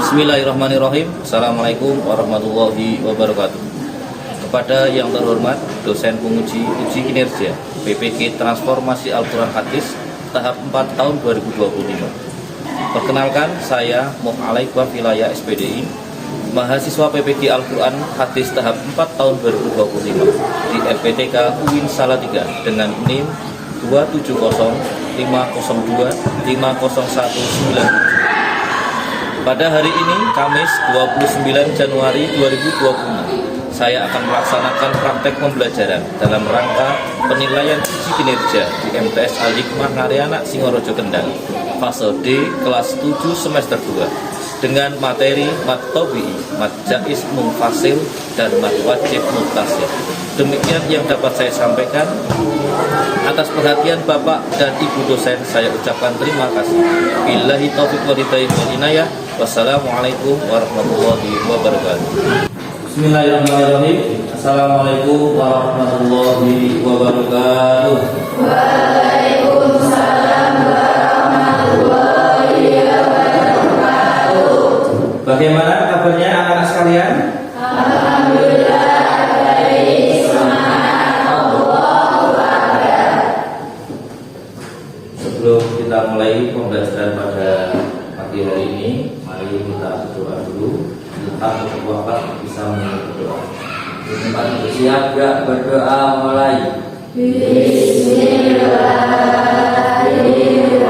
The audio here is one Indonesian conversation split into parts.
Bismillahirrahmanirrahim. Assalamualaikum warahmatullahi wabarakatuh. Kepada yang terhormat dosen penguji uji kinerja PPG Transformasi Al-Quran Hadis tahap 4 tahun 2025. Perkenalkan, saya Muhammad Alaikwa Wilayah SPDI, mahasiswa PPG Al-Quran Hadis tahap 4 tahun 2025 di LPTK UIN Salatiga dengan NIM 27025025019. Pada hari ini, Kamis 29 Januari 2026, saya akan melaksanakan praktek pembelajaran dalam rangka penilaian uji kinerja di MTS Al-Hikmah Narayana Singorojo Kendal, fase D, kelas 7 semester 2, dengan materi mat tabi'i, mat jaiz munfasil, dan mat wajib muttasil. Demikian yang dapat saya sampaikan. Atas perhatian Bapak dan Ibu dosen, saya ucapkan terima kasih. Billahi taufiq wal hidayah wal inayah. Wassalamualaikum warahmatullahi wabarakatuh. Bismillahirrahmanirrahim. Assalamualaikum warahmatullahi wabarakatuh. Waalaikumsalam warahmatullahi wabarakatuh. Bagaimana kabarnya anak-anak sekalian? Alhamdulillah baik, semangat, Allahu Akbar. Sebelum kita mulai pembelajaran pada pagi hari ini, mari kita berdoa dulu. Tetap untuk wafat bisa berdoa. Siap gak berdoa mulai? Bismillahirrahmanirrahim.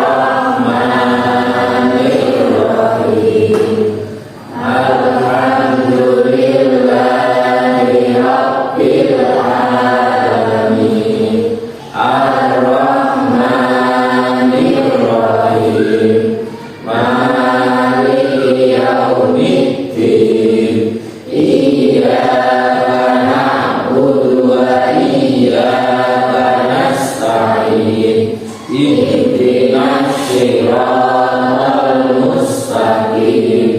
Alhamdulillahi Rabbil alamin. Ar-Rahmanir-Rahim. Maliki yaumiddin. Iyyaka na'budu wa iyyaka nasta'in. Ihdinas siratal mustaqim.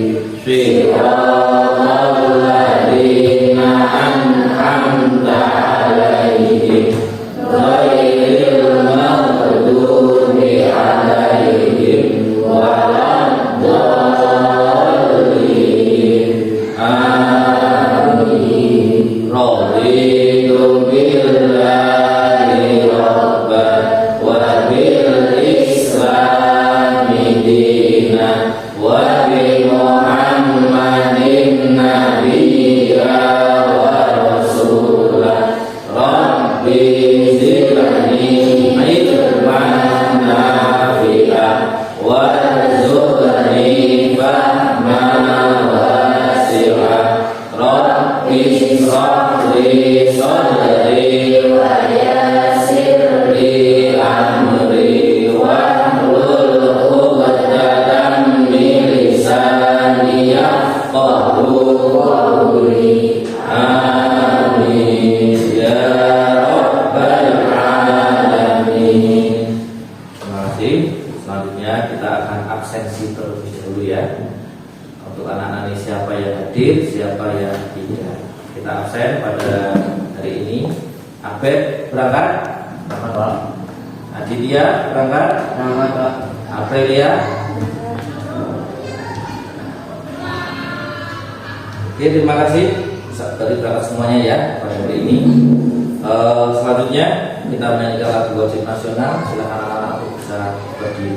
Siratal ladzina an'amta 'alaihim ghairil maghdubi 'alaihim waladdallin. Amin. Raditu billahi rabban wa bil islami dinan wa bi Muhammadin nabiyya wa rasulah. Rabbi zidni ilman nafi'an warzuqni fahman wasi'an. Rabbi shrah li sadri wa yassir li amri wahlul 'uqdatam min lisani yafqahu qawli. Amin ya rabbal alamin. Terima kasih. Selanjutnya kita akan absensi terlebih dahulu ya. Untuk anak-anak ini siapa yang hadir, siapa yang tidak. Kita absen pada hari ini. Abed berangkat? Berangkat Pak. Aditya berangkat? Berangkat Pak. Aprilia? Oke, terima kasih. Tadi berangkat semuanya ya pada hari ini. Selanjutnya kita menyanyikan lagu wajib nasional. Silakan anak-anak untuk bisa berdiri.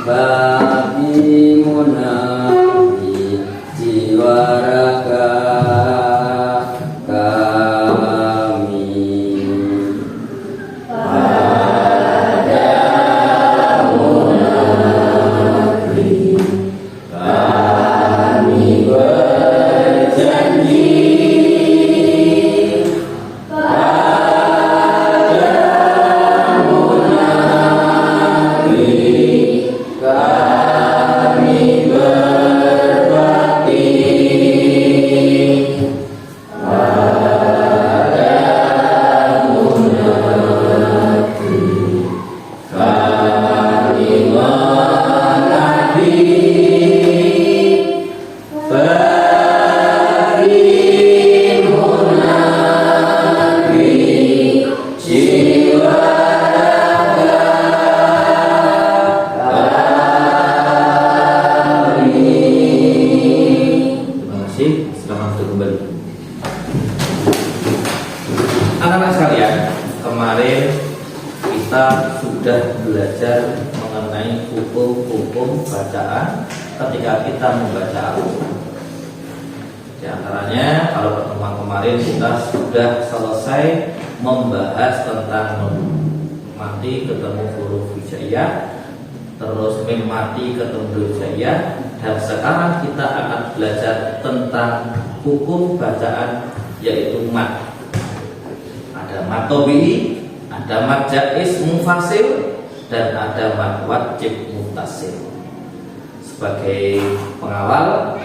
Babi munafi jiwa raga kami. Kami berjanji pada munafik. kemarin kita sudah belajar mengenai hukum-hukum bacaan ketika kita membaca Al-Quran. Di antaranya, kalau pertemuan kemarin kita sudah selesai membahas tentang nun mati ketemu huruf hijaiyah, terus mim mati ketemu huruf hijaiyah, dan sekarang kita akan belajar tentang hukum bacaan yaitu mat. Ada mat tabi'i, ada mat jaiz munfasil, dan ada mat wajib muttasil. Sebagai pengawal,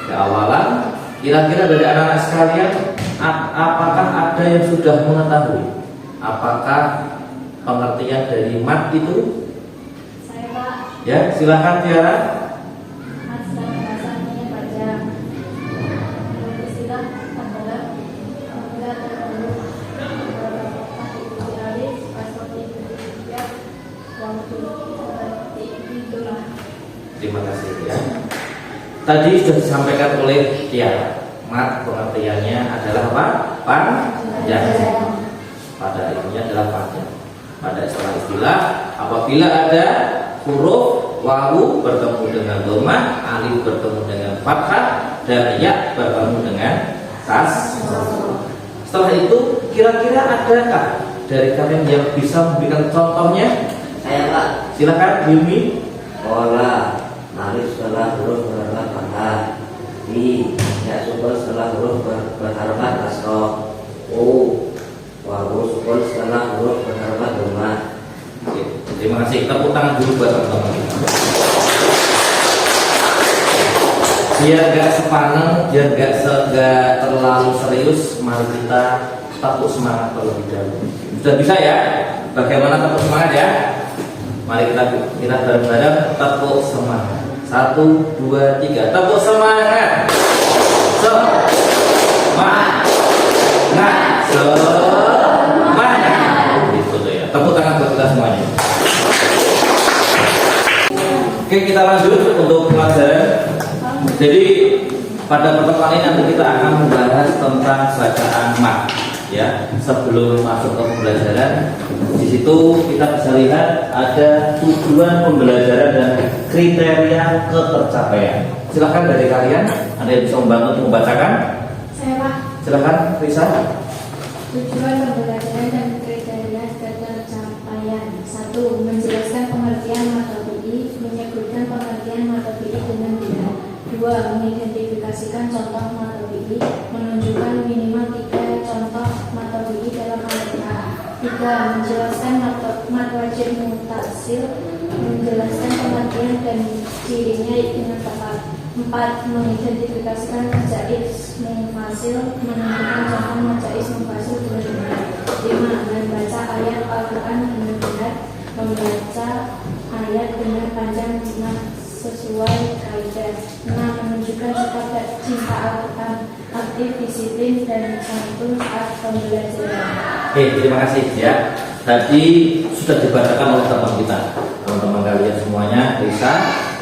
keawalan, kira-kira dari anak-anak sekalian, apakah ada yang sudah mengetahui apakah pengertian dari mat itu? Saya, Pak. Ya, silakan Tiara. Mat secara bahasa artinya panjang. Menurut istilah adalah apabila terlalu dikali seperti ya waktu seperti itulah. Terima kasih ya. Tadi sudah disampaikan oleh Tiara, mat pengertiannya adalah apa? Panjang. Pada intinya adalah panjang. Pada istilah apabila ada huruf wawu bertemu dengan dhammah, alif bertemu dengan fathah, dan ya bertemu dengan kas. Setelah itu kira-kira adakah dari kalian yang bisa memberikan contohnya? Saya Pak. Silakan Hilmi. Pola alif setelah huruf berharokat fathah, ya sukun setelah huruf berharokat kasroh, wawu sukun setelah huruf berharokat dhammah. Oke, terima kasih. Tepuk tangan dulu buat teman-teman. Biar gak sepaneng, biar gak terlalu serius, mari kita tepuk semangat terlebih dahulu. Sudah bisa ya? Bagaimana tepuk semangat ya? Mari kita bareng-bareng tepuk semangat. 1, 2, 3. Tepuk semangat. Semangat. Semangat. Gitu tuh ya. Tepuk tangan buat kita semuanya. Oke, kita lanjut untuk pelajaran. Jadi pada pertemuan ini nanti kita akan membahas tentang bacaan mat. Ya, sebelum masuk ke pembelajaran, di situ kita bisa lihat ada tujuan pembelajaran dan kriteria ketercapaian. Silakan dari kalian, ada yang bisa membantu untuk membacakan? Saya, Pak. Silakan, Risa. Tujuan pembelajaran dan kriteria ketercapaian. 1. Menjelaskan pengertian mat tabi'i, menyebutkan pengertian mat tabi'i dengan benar. 2. Mengidentifikasikan contoh mat tabi'i, menunjukkan minimal 3 contoh mat tabi'i dalam Al-Quran. 3. Menjelaskan mat wajib muttasil, menjelaskan pengertian dan cirinya dengan tepat. 4. Mengidentifikasikan jaiz munfasil, menunjukkan contoh mat jaiz munfasil dengan benar. 5. Membaca ayat Al-Quran dengan benar, membaca ayat dengan panjang sesuai kaidah. 6. Menunjukkan sikap cinta Al-Quran, aktif, disiplin, dan santun saat pembelajaran. Oke, terima kasih ya. Tadi sudah dibacakan oleh teman kita, teman-teman kalian semuanya. Risa,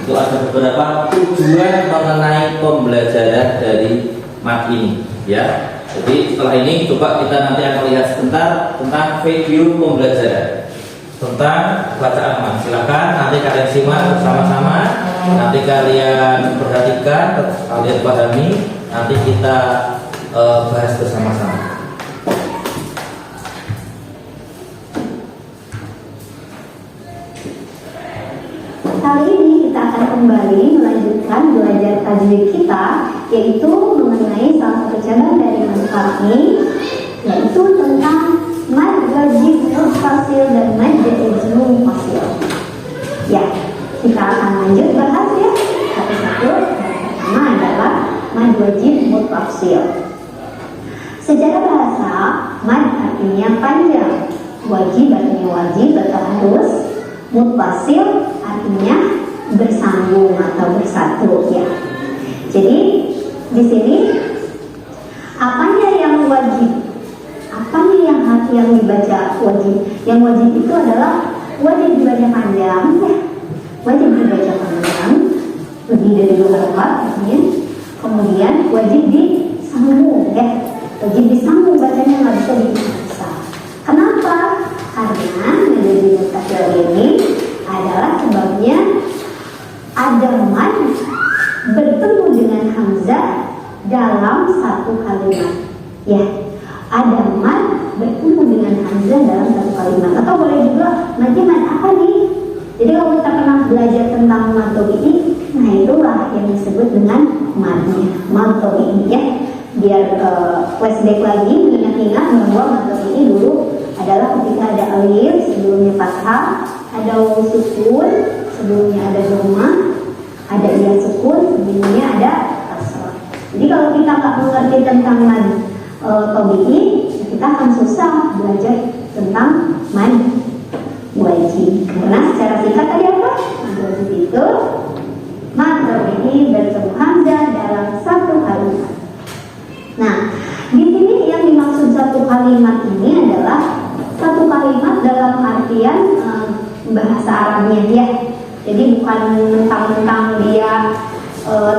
itu ada beberapa tujuan mengenai pembelajaran dari mat ini ya. Jadi setelah ini coba kita nanti akan lihat sebentar tentang video pembelajaran tentang bacaan mat. Silakan nanti kalian simak bersama-sama, nanti kalian perhatikan, kalian pahami, nanti kita bahas bersama-sama. Kali ini kita akan kembali melanjutkan belajar tajwid kita, yaitu mengenai salah satu cabang dari mad ini, yaitu tentang mad wajib muttasil dan mad jaiz munfasil. Ya, kita akan lanjut bahas ya satu-satu. Yang pertama adalah mad wajib muttasil. Secara bahasa, mad artinya panjang, wajib artinya wajib atau harus, muttasil artinya bersambung atau bersatu ya. Jadi di sini apanya yang wajib? Apanya yang dibaca wajib? Yang wajib itu adalah wajib dibaca panjang ya. Wajib dibaca panjang, lebih dari 2 halaman artinya. Kemudian wajib disambung ya. Wajib disambung bacanya, nggak bisa dipisah. Kenapa? Karena menjadi mutasil ini adalah sebabnya ada mad bertemu dengan hamzah dalam satu kalimat. Ya, ada mad bertemu dengan hamzah dalam satu kalimat. Atau boleh juga nanti mad apa nih? Jadi kalau kita pernah belajar tentang mad tabi'i, nah itulah yang disebut dengan madnya, mad tabi'i ya. Biar flashback lagi, mengingat-ingat bahwa mad tabi'i dulu adalah ketika ada alif sebelumnya fathah, ada waw sukun sebelumnya ada dhamma, ada iya sukun sebelumnya ada kasrah. Jadi kalau kita nggak mengerti tentang mad tabi'i, kita akan susah belajar tentang mad wajib. Karena secara singkat tadi apa? Mad wajib itu mad tabi'i bertemu hamzah dalam satu kalimat. Nah, di sini yang dimaksud satu kalimat ini adalah satu kalimat dalam artian bahasa Arabnya ya. Jadi bukan mentang-mentang dia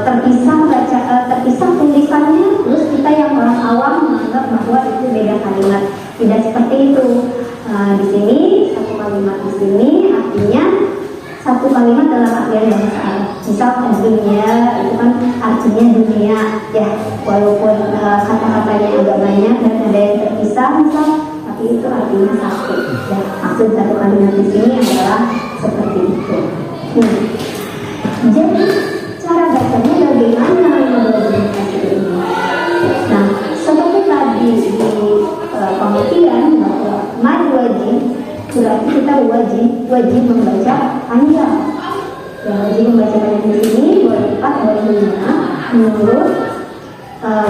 terpisah tulisannya, terus kita yang orang awam menganggap bahwa itu beda kalimat. Tidak seperti itu. Di sini satu kalimat di sini artinya satu kalimat dalam artian bahasa Arab. Misal dunia itu kan artinya dunia ya, walaupun kata-katanya agak banyak dan ada yang terpisah misal, tapi itu artinya satu. Ya, maksud satu kalimat di sini adalah seperti itu. Jadi cara bacanya bagaimana mempelajari ini? Nah, seperti tadi di pengertian bahwa mad wajib berarti kita wajib membaca panjang. Yang wajib membaca panjang di sini 24 dan 5 menurut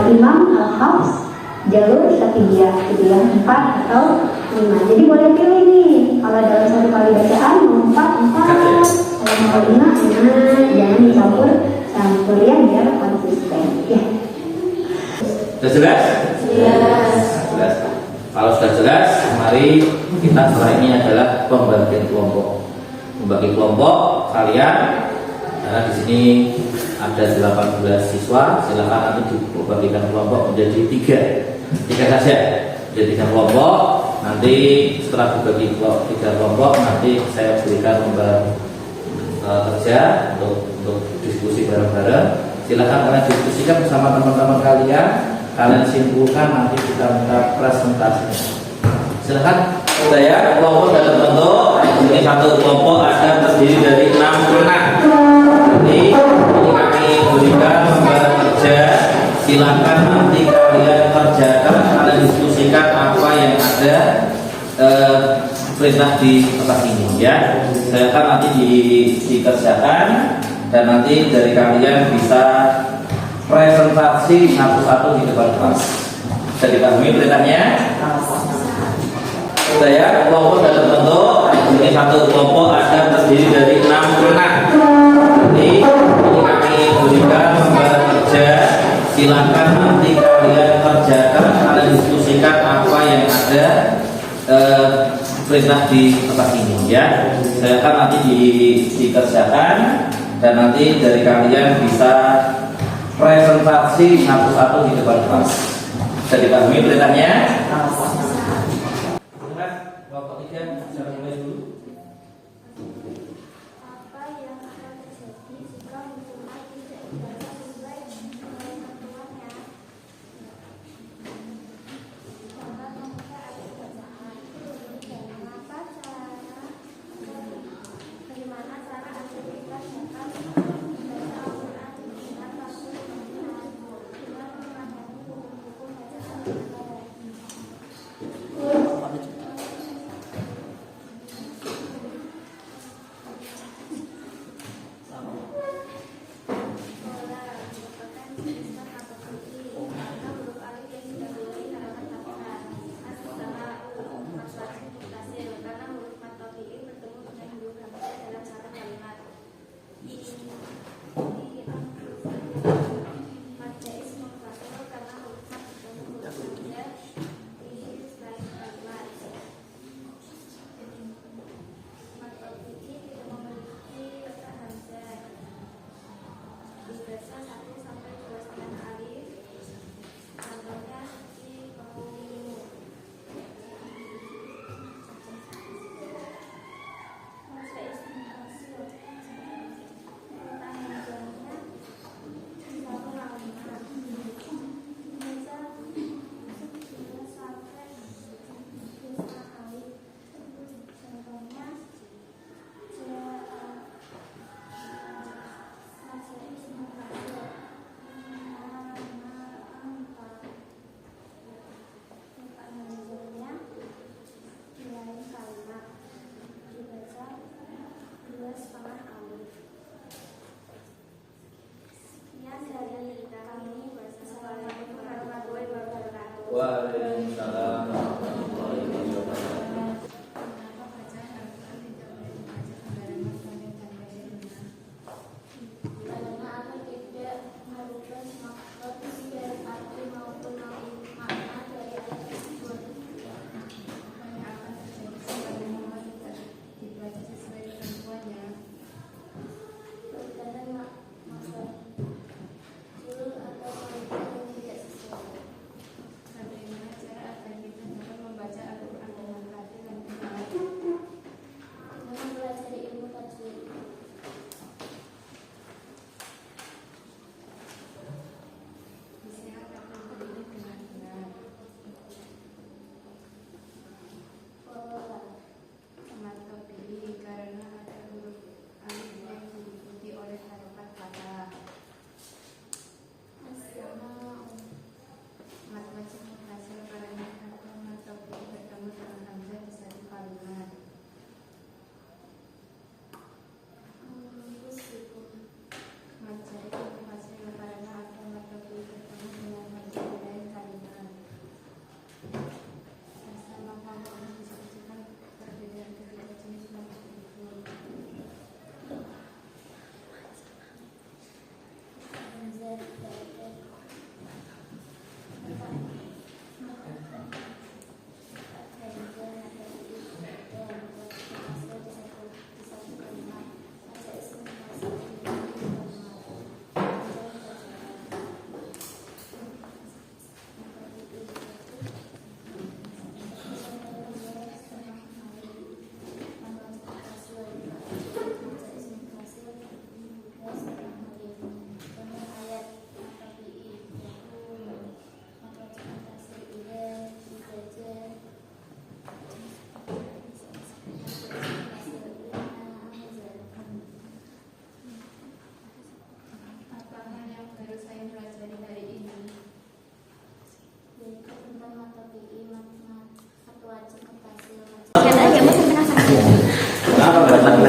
Imam Al-Hafs jalur Syatibiyah, gitu ya, 4 atau 5. Jadi boleh pilih nih, kalau dalam satu kali bacaan mau 4, kalau mau 5, jangan dicampur ya biar konsisten. Ya. Sudah jelas? Jelas. Kalau sudah jelas, mari kita setelah ini adalah pembagian kelompok. Membagi kelompok kalian, karena di sini ada 18 siswa, silakan nanti dibagikan kelompok menjadi 3 saja. Jadi 3 kelompok. Nanti setelah dibagi 3 kelompok, nanti saya berikan lembar kerja untuk diskusi bareng-bareng. Silakan kalian diskusikan bersama teman-teman kalian. Kalian simpulkan, nanti kita minta presentasinya. Silakan. Saya kelompok sudah terbentuk. Ini satu kelompok ada terdiri dari 6 anak. Jadi ini kami berikan lembar kerja. Silakan nanti kalian kerjakan, kalian diskusikan apa yang ada perintah di atas ini ya. Silakan nanti dikerjakan dan nanti dari kalian bisa presentasi satu-satu di depan kelas. Bisa dipahami perintahnya? Saya kelompok sudah terbentuk. Ini satu kelompok ada terdiri dari 6 anak. Jadi ini kami berikan lembar kerja. Silakan nanti kalian kerjakan, kalian diskusikan apa yang ada perintah di atas ini ya. Silakan nanti dikerjakan dan nanti dari kalian bisa presentasi satu-satu di depan kelas. Bisa dipahami perintahnya? Kelompok 3 bisa mulai dulu. Apa yang akan terjadi jika hukuman tidak dibaca sesuai dengan ketentuannya? Contoh membuka ayat bacaan. Bagaimana cara agar kita dapat membaca Al-Quran dengan waktu dengan memahami hukum-hukum bacaan Al-Quran?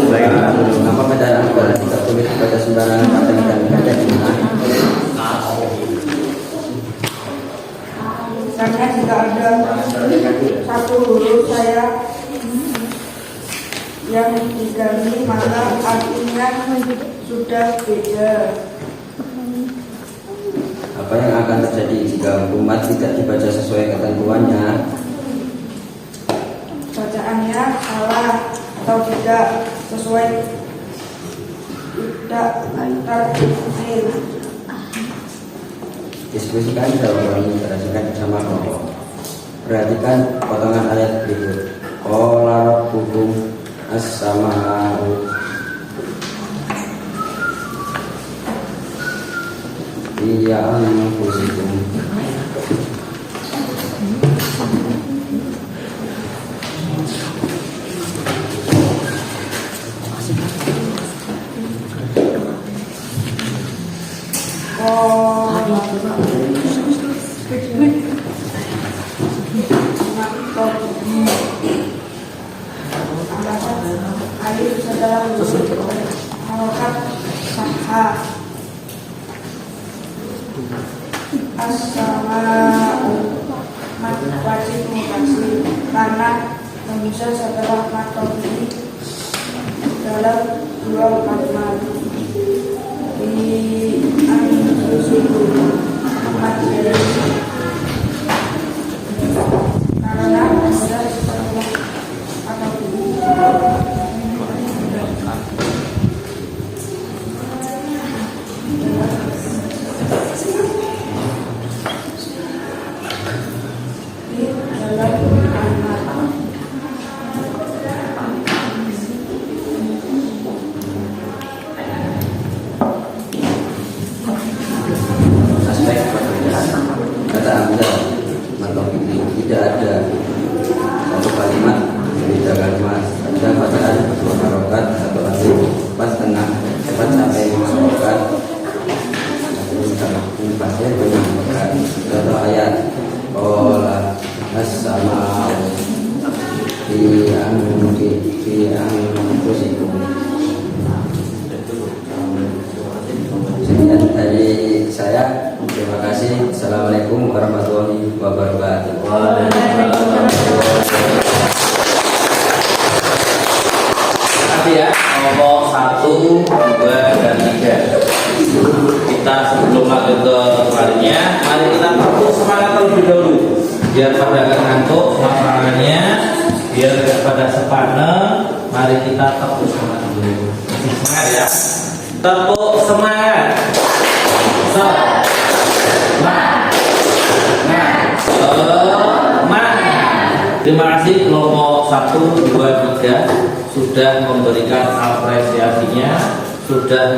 Apa medan Al-Quran tidak boleh dibaca sembarangan pada dan baca di mana? Karena jika ada satu huruf saya yang diganti maka artinya sudah beda. Apa yang akan terjadi jika umat tidak dibaca sesuai ketentuannya? Bacaannya salah atau tidak sesuai tidak tertafsir. Diskusikan jawaban berdasarkan bersama kelompok. Perhatikan potongan ayat berikut. Qala rabbukum as-sama'u iya anfusikum. Alif adalah harokat fathah. As-sama'u wajib mutasi karena bisa setelah matobi dalam dua kalimat di anfusikum karena bisa setelah Aspek perbedaan kata Anda matobi tidak ada satu kalimat beda kalimat. Ada bacaan dua harokat satu alif pas tengah cepat sampai harokat. Ini pasien menyampaikan contoh ayat Qala as-sama'u fi anfusikum. Sekian dari saya. Terima kasih. Assalamualaikum warahmatullahi wabarakatuh. Nanti ya, kelompok 1, 2, dan 3. Kita sebelum lanjut ke selanjutnya, mari kita fokus semangat terlebih dahulu. Biar pada gak ngantuk lapangannya, biar gak pada sepane. Mari kita tepuk semangat dulu. Semangat ya. Tepuk semangat. Terima kasih kelompok 1, 2, 3 sudah memberikan apresiasinya, sudah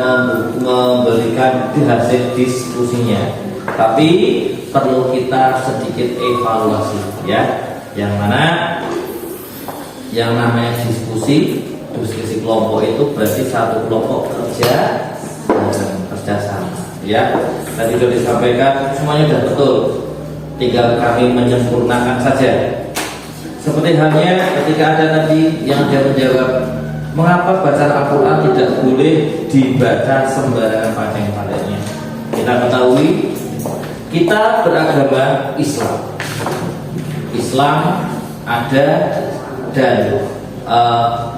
memberikan hasil diskusinya. Tapi perlu kita sedikit evaluasi ya. Yang mana yang namanya diskusi kelompok itu berarti satu kelompok kerjasama ya. Tadi sudah disampaikan semuanya sudah betul, tinggal kami menyempurnakan saja. Seperti halnya ketika ada Nabi yang dia menjawab, mengapa bacaan Al-Quran tidak boleh dibaca sembarangan panjang-panjangnya? Kita ketahui kita beragama Islam. Islam ada dan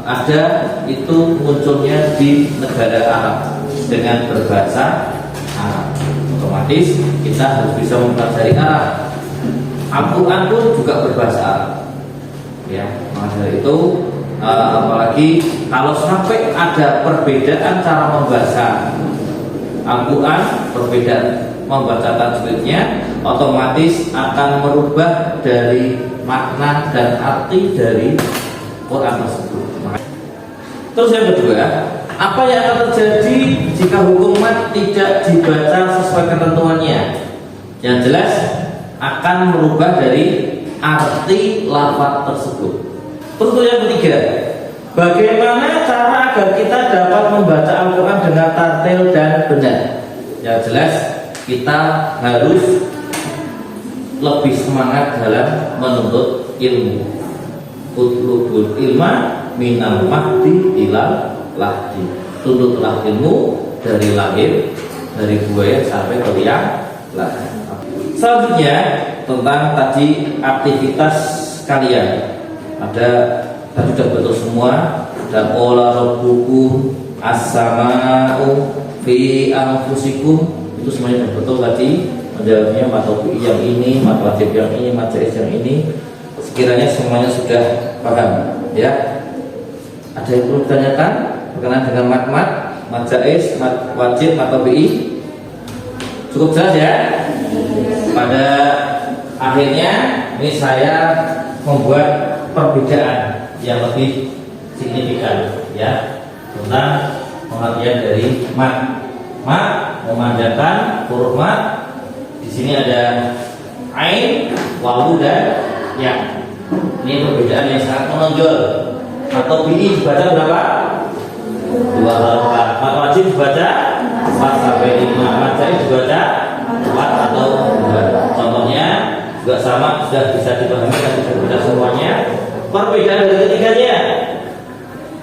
ada itu munculnya di negara Arab dengan berbahasa Arab. Otomatis kita harus bisa mempelajari Arab. Al-Quran pun juga berbahasa Arab. Ya, maka dari itu apalagi kalau sampai ada perbedaan cara membaca Al-Quran, perbedaan membaca tajwidnya, otomatis akan merubah dari makna dan arti dari Quran tersebut. Terus yang kedua, apa yang akan terjadi jika hukuman tidak dibaca sesuai ketentuannya? Yang jelas akan merubah dari arti lafaz tersebut. Terus yang ketiga, bagaimana cara agar kita dapat membaca Al-Quran dengan tartil dan benar? Yang jelas kita harus lebih semangat dalam menuntut ilmu. Utlubul ilma minal mahdi ilal Tuntutlah ilmu dari lahir, dari buaya sampai ke liang lahat. Selanjutnya tentang tadi aktivitas kalian. Ada tadi sudah betul semua. Dan qala rabbukum as-sama'u fi anfusikum, itu semuanya sudah betul tadi. Menjawabnya matopik yang ini, mat wajib yang ini, mat jaiz yang ini. Sekiranya semuanya sudah paham, ya. Ada yang perlu ditanyakan berkenaan dengan mat jaiz, mat wajib, mat tabi'i? Cukup jelas ya? Pada akhirnya ini saya membuat perbedaan yang lebih signifikan, ya, tentang pengertian dari mat. Mat memanjangkan huruf mat. Di sini ada ain, wawu dan ya. Ini perbedaan yang sangat menonjol. Atau bi dibaca berapa? 2 harokat. Mat wajib dibaca 4 sampai 5. Mat jaiz dibaca 4 atau 2. Contohnya juga sama, sudah bisa dipahami dan bisa dibaca semuanya. Perbedaan dari ketiganya.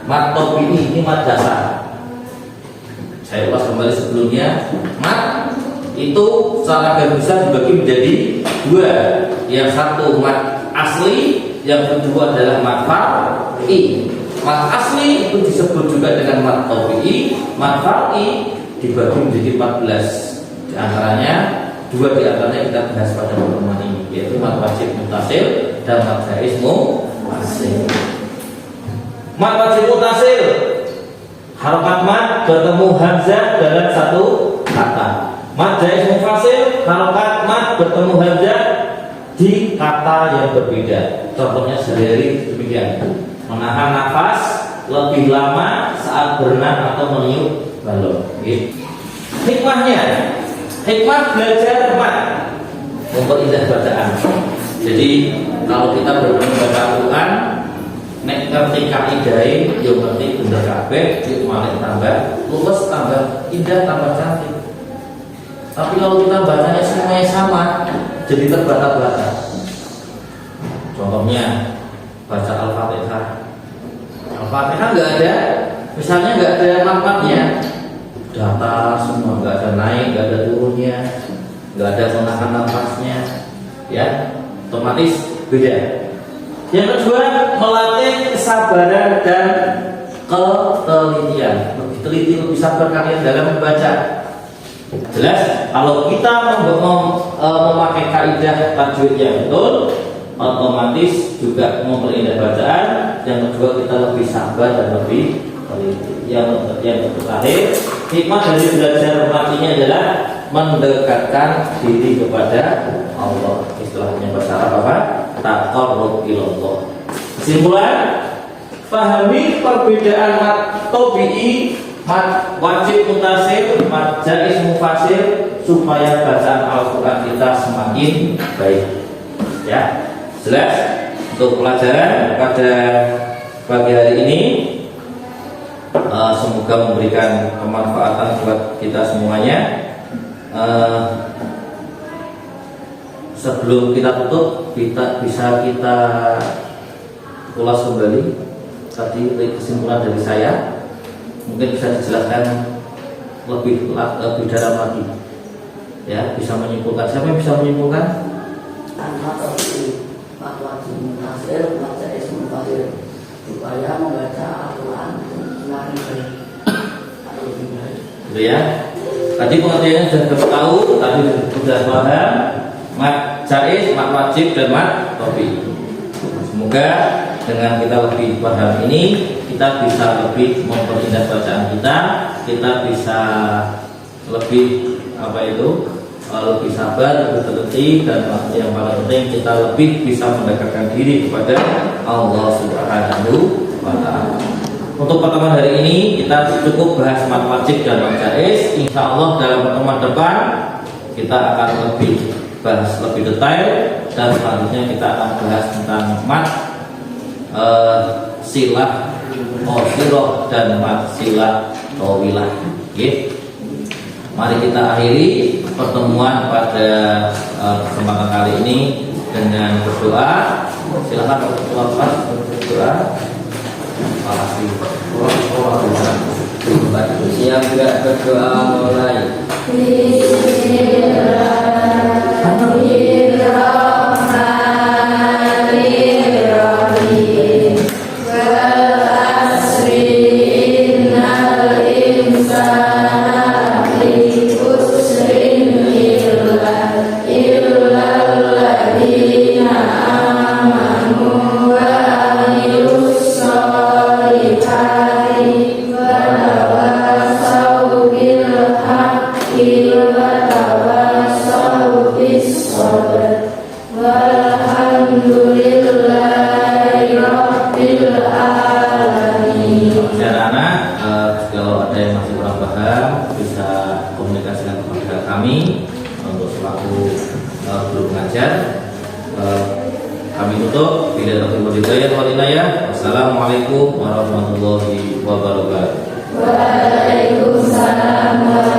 Mat tabi'i ini mat dasar. Saya ulas kembali sebelumnya. Mat itu secara garis besar dibagi menjadi 2. Yang satu mat asli, yang kedua adalah mat far'i. Mat asli itu disebut juga dengan mat tabi'i. Mat far'i dibagi menjadi 14. Di antaranya 2 di antaranya kita bahas pada pertemuan ini, yaitu mat wajib mutasil dan mat jaiz mufasil. Mat wajib mutasil, harokat mat bertemu hamzah dalam satu kata. Mat jaiz mufasil, harokat mat bertemu hamzah di kata yang berbeda. Contohnya sehari demikian: menahan nafas lebih lama saat berenang atau meniup balon. Hikmahnya, hikmah belajar mat memperindah bacaan. Jadi kalau kita membaca Al-Quran, nek ngerti kaidai, yo ngerti bener kabeh, malah tambah luwes, tambah indah, tambah cantik. Tapi kalau kita bacanya semuanya sama, jadi terbata-bata. Contohnya baca Al-Fatihah. Al-Fatihah nggak ada, misalnya nggak ada mat-matnya, datar semua, nggak ada naik, nggak ada turunnya, nggak ada menahan nafasnya, ya, otomatis beda. Yang kedua, melatih kesabaran dan ketelitian. Lebih teliti, lebih sabar kalian dalam membaca. Jelas, kalau kita memakai kaidah tajwid yang betul, otomatis juga memperindah bacaan. Yang kedua, kita lebih sabar dan lebih teliti. Yang terakhir, hikmah dari belajar matinya adalah mendekatkan diri kepada Allah. Istilahnya bahasa Arab apa? Taqarrub ilallah. Kesimpulan, pahami perbedaan mat tabi'i, mat wajib mutasil, mat jaiz mufasil, supaya bacaan Al-Quran kita semakin baik. Ya, jelas. Untuk pelajaran pada pagi hari ini, semoga memberikan kemanfaatan buat kita semuanya. Sebelum kita tutup, bisa kita ulas kembali tadi kesimpulan dari saya. Mungkin bisa dijelaskan lebih dalam lagi, ya, bisa menyimpulkan. Siapa yang bisa menyimpulkan? Supaya membaca Al-Quran semakin baik. Gitu ya. Tadi pengertiannya sudah tahu, tadi sudah paham. Mat jaiz, mat wajib, dan mat tabi'i. Semoga dengan kita lebih paham ini, kita bisa lebih memperindah bacaan kita bisa lebih lebih sabar, lebih teliti, dan yang paling penting kita lebih bisa mendekatkan diri kepada Allah Subhanahu wa Ta'ala. Untuk pertemuan hari ini kita cukup bahas mat wajib dan mat jaiz. Insya Allah dalam pertemuan depan kita akan bahas lebih detail, dan selanjutnya kita akan bahas tentang mat silah qasirah dan mat silah tawilah. Mari kita akhiri pertemuan pada kesempatan kali ini dengan berdoa. Silakan berdoa. Terima kasih. Siap gak berdoa mulai. Anak-anak, kalau ada yang masih kurang paham bisa komunikasikan kepada kami untuk selaku guru pengajar. Kami tutup. Bila tertimbul hidayah wal inayah. Wassalamualaikum warahmatullahi wabarakatuh. Waalaikumsalam.